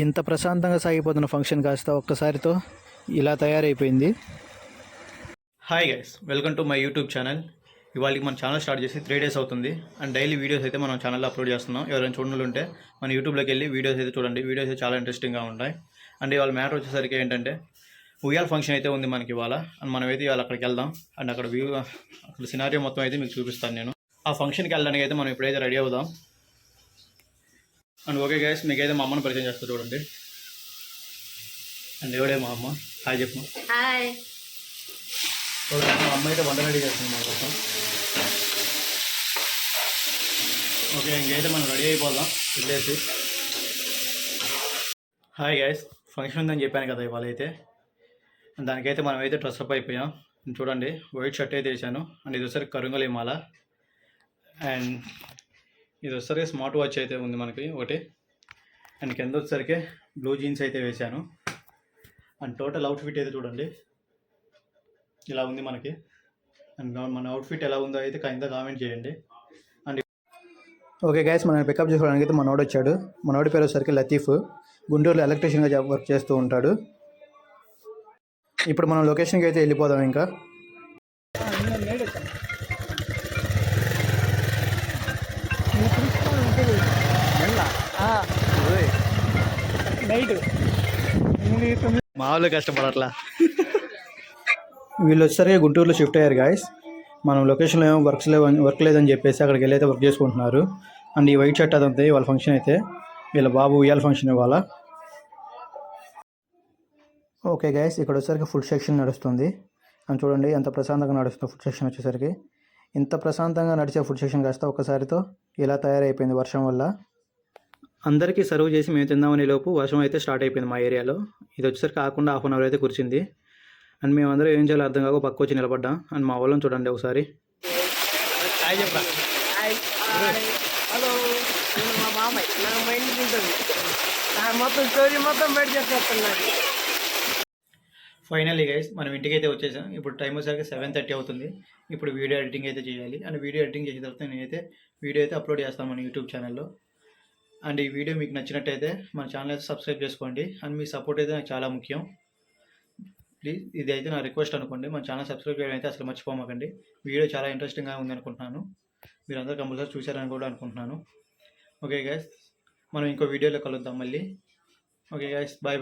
ఇంత ప్రశాంతంగా సాగిపోతున్న ఫంక్షన్ కాస్త ఒక్కసారితో ఇలా తయారైపోయింది. Hi guys, welcome to my YouTube channel. ఇవాళకి మన ఛానల్ స్టార్ట్ చేసి 3 days అవుతుంది అండ్ డైలీ వీడియోస్ అయితే మనం ఛానల్లో అప్లోడ్ చేస్తున్నాం. ఎవరైనా చూడనులు ఉంటే మన యూట్యూబ్లోకి వెళ్ళి వీడియోస్ అయితే చూడండి. వీడియోస్ అయితే చాలా ఇంట్రెస్టింగ్గా ఉంటాయి. అండ్ ఇవాళ మ్యాటర్ వచ్చేసరికి ఏంటంటే ఉయ్యాల ఫంక్షన్ అయితే ఉంది మనకి ఇవాళ. అండ్ మనమైతే ఇవాళ అక్కడికి వెళ్దాం అండ్ అక్కడ అక్కడ సినారియో మొత్తం అయితే మీకు చూపిస్తాను నేను. ఆ ఫంక్షన్కి వెళ్ళడానికి అయితే మనం ఇప్పుడైతే రెడీ అవుదాం. అండ్ ఓకే గైస్, మీకైతే మా అమ్మని పరిచయం చేస్తా చూడండి. అండ్ ఎవడే మా అమ్మ, హాయ్ చెప్పు. హాయ్. మా అమ్మ అయితే వంట రెడీ చేస్తుంది మా కోసం. ఓకే, ఇంకైతే మనం రెడీ అయిపోదాం వెళ్ళేసి. హాయ్ గైస్, ఫంక్షన్ ఉందని చెప్పాను కదా ఇవాళ అయితే. దానికైతే మనం అయితే డ్రెస్అప్ అయిపోయాం. చూడండి, వైట్ షర్ట్ అయితే వేసాను. అండ్ ఇది వచ్చరికి కరుంగలి మాల. అండ్ ఇది వచ్చరికి స్మార్ట్ వాచ్ అయితే ఉంది మనకి ఒకటి. అండ్ కింద వచ్చేసరికి బ్లూ జీన్స్ అయితే వేసాను. అండ్ టోటల్ అవుట్ఫిట్ అయితే చూడండి ఇలా ఉంది మనకి. అండ్ మన అవుట్ఫిట్ ఎలా ఉందో అయితే కింద కామెంట్ చేయండి. అండ్ ఓకే గైస్, మనం పికప్ చేసుకోవడానికి అయితే మనోడు వచ్చాడు. మనోడి పేరు వచ్చేసరికి లతీఫ్. గుంటూరులో ఎలక్ట్రీషియన్గా వర్క్ చేస్తూ ఉంటాడు. ఇప్పుడు మనం లొకేషన్కి అయితే వెళ్ళిపోదాం. ఇంకా మామూలుగా కష్టపడట్లా. వీళ్ళు వచ్చేసరికి గుంటూరులో షిఫ్ట్ అయ్యారు గాయస్. మనం లొకేషన్లో ఏమో వర్క్ లేదని చెప్పేసి అక్కడికి వెళ్ళి అయితే వర్క్ చేసుకుంటున్నారు. అండ్ ఈ వైట్ షర్ట్ అదంతా వాళ్ళ ఫంక్షన్ అయితే వీళ్ళ బాబు ఉయ్యాల ఫంక్షన్ ఇవాళ. ఓకే గైస్, ఇక్కడ వచ్చేసరికి ఫుడ్ సెక్షన్ నడుస్తుంది. అని చూడండి ఎంత ప్రశాంతంగా నడుస్తుంది ఫుడ్ సెక్షన్ వచ్చేసరికి. ఇంత ప్రశాంతంగా నడిచే ఫుడ్ సెక్షన్ కాస్త ఒక్కసారితో ఇలా తయారైపోయింది వర్షం వల్ల. అందరికీ సర్వ్ చేసి మేము తిందామనే లోపు వర్షం అయితే స్టార్ట్ అయిపోయింది మా ఏరియాలో. ఇది వచ్చేసరికి కాకుండా 1/2 hour అయితే కూర్చుంది. అండ్ మేమందరం ఏం చేయాలో అర్థం కాక పక్క వచ్చి నిలబడ్డాం. అండ్ మా వాళ్ళని చూడండి ఒకసారి. ఫైనల్లీ గైస్, మనం ఇంటికి అయితే వచ్చేసాం. ఇప్పుడు టైం వచ్చేసరికి 7:30 అవుతుంది. ఇప్పుడు వీడియో ఎడిటింగ్ అయితే చేయాలి. అండ్ వీడియో ఎడిటింగ్ చేసిన తర్వాత నేనైతే వీడియో అయితే అప్లోడ్ చేస్తాను మన యూట్యూబ్ ఛానల్లో. అండ్ ఈ వీడియో మీకు నచ్చినట్టయితే మన ఛానల్ అయితే సబ్స్క్రైబ్ చేసుకోండి. అండ్ మీ సపోర్ట్ అయితే నాకు చాలా ముఖ్యం. ప్లీజ్ ఇది అయితే నా రిక్వెస్ట్ అనుకోండి. మన ఛానల్ సబ్స్క్రైబ్ చేయడం అయితే అసలు మర్చిపోమాకండి. వీడియో చాలా ఇంట్రెస్టింగ్గా ఉంది అనుకుంటున్నాను. మీరందరూ కంపల్సరీ చూశారని కూడా అనుకుంటున్నాను. ఓకే గైస్, మనం ఇంకో వీడియోలో కలుద్దాం మళ్ళీ. Okay guys, bye bye.